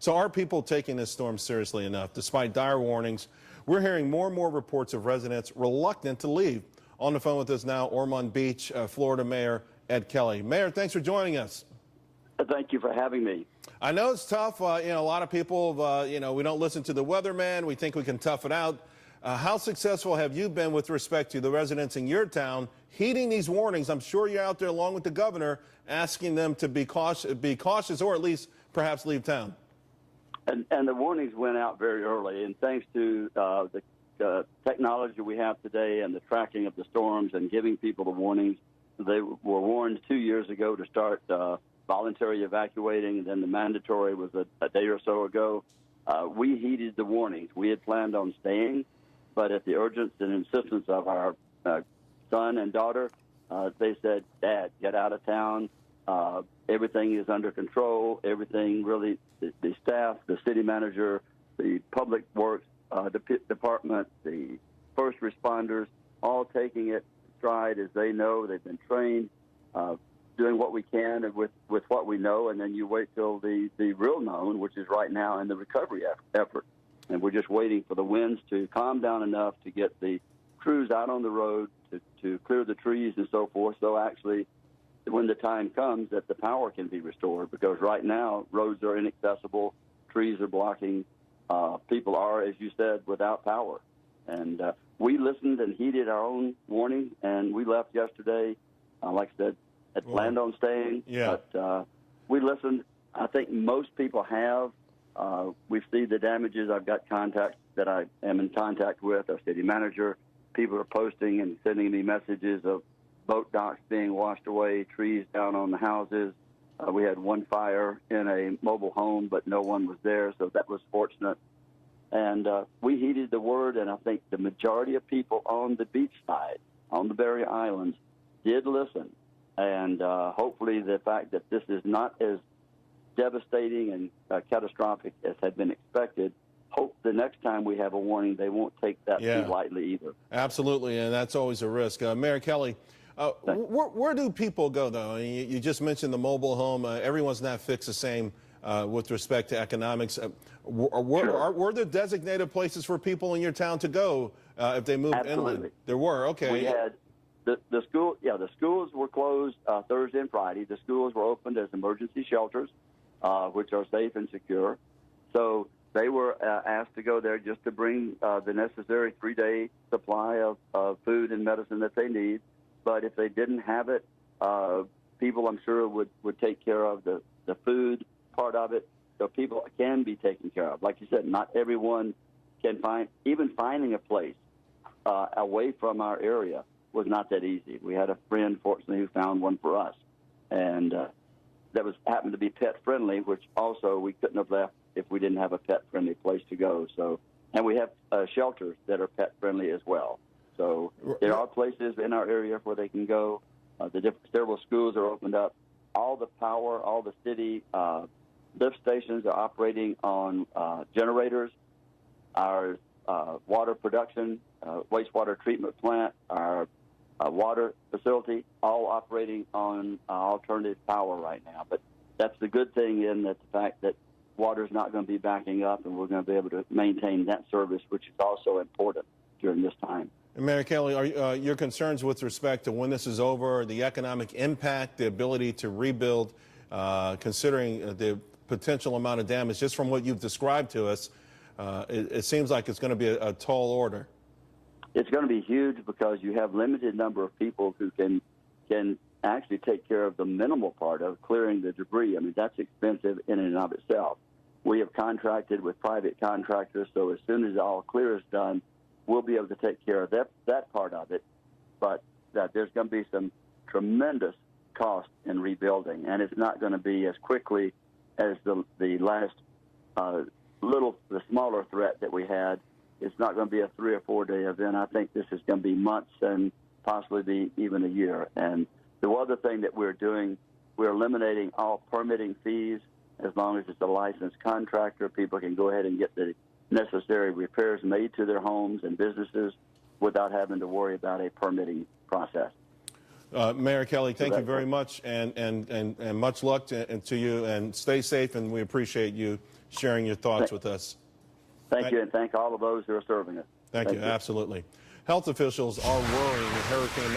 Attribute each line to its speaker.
Speaker 1: So are people taking this storm seriously enough? Despite dire warnings, we're hearing more and more reports of residents reluctant to leave. On the phone with us now, Ormond Beach, Florida Mayor Ed Kelley. Mayor, thanks for joining us.
Speaker 2: Thank you for having me.
Speaker 1: I know it's tough. A lot of people, we don't listen to the weatherman. We think we can tough it out. How successful have you been with respect to the residents in your town heeding these warnings? I'm sure you're out there along with the governor asking them to be cautious or at least perhaps leave town.
Speaker 2: And the warnings went out very early, and thanks to the technology we have today and the tracking of the storms and giving people the warnings, they were warned 2 years ago to start voluntary evacuating, and then the mandatory was a day or so ago. We heeded the warnings. We had planned on staying, but at the urgence and insistence of our son and daughter, they said, "Dad, get out of town. Everything is under control. Everything really, the staff, the city manager, the public works department, the first responders, all taking it stride as they know. They've been trained, doing what we can with what we know, and then you wait till the real known, which is right now in the recovery effort. And we're just waiting for the winds to calm down enough to get the crews out on the road to clear the trees and so forth. So actually, when the time comes, that the power can be restored, because right now roads are inaccessible, trees are blocking, people are, as you said, without power. And we listened and heeded our own warning, and we left yesterday. Like I said, had planned on staying, but we listened. I think most people have. We've seen the damages. I've got contacts that I am in contact with, our city manager. People are posting and sending me messages of boat docks being washed away, trees down on the houses. We had one fire in a mobile home, but no one was there, so that was fortunate. And we heeded the word, and I think the majority of people on the beach side, on the Berry Islands, did listen. And hopefully the fact that this is not as devastating and catastrophic as had been expected, hope the next time we have a warning, they won't take that too lightly either.
Speaker 1: Absolutely, and that's always a risk. Mayor Kelley, where do people go, though? I mean, you just mentioned the mobile home. Everyone's not fixed the same with respect to economics. Were there designated places for people in your town to go if they moved inland? There were, okay.
Speaker 2: We had the school. Yeah, the schools were closed Thursday and Friday. The schools were opened as emergency shelters, which are safe and secure. So they were asked to go there just to bring the necessary 3-day supply of food and medicine that they need. But if they didn't have it, people, I'm sure, would take care of the food part of it, so people can be taken care of. Like you said, not everyone can finding a place away from our area was not that easy. We had a friend, fortunately, who found one for us, and that happened to be pet-friendly, which also we couldn't have left if we didn't have a pet-friendly place to go. So, and we have shelters that are pet-friendly as well. So there are places in our area where they can go. Several schools are opened up. All the power, all the city lift stations are operating on generators. Our water production, wastewater treatment plant, our water facility, all operating on alternative power right now. But that's the good thing in that the fact that water's not going to be backing up, and we're going to be able to maintain that service, which is also important during this time.
Speaker 1: And Mayor Kelley, are your concerns with respect to when this is over, the economic impact, the ability to rebuild, considering the potential amount of damage, just from what you've described to us, it seems like it's going to be a tall order.
Speaker 2: It's going to be huge because you have limited number of people who can actually take care of the minimal part of clearing the debris. I mean, that's expensive in and of itself. We have contracted with private contractors, so as soon as all clear is done, we'll be able to take care of that part of it. But there's going to be some tremendous cost in rebuilding, and it's not going to be as quickly as the last the smaller threat that we had. It's not going to be a 3 or 4 day event. I think this is going to be months and possibly be even a year. And the other thing that we're doing, we're eliminating all permitting fees. As long as it's a licensed contractor, people can go ahead and get the necessary repairs made to their homes and businesses without having to worry about a permitting process.
Speaker 1: Mayor Kelley, thank you very much, and much luck to you, and stay safe, and we appreciate you sharing your thoughts with us.
Speaker 2: Thank you, and thank all of those who are serving us.
Speaker 1: Thank you, absolutely. Health officials are worrying that Hurricane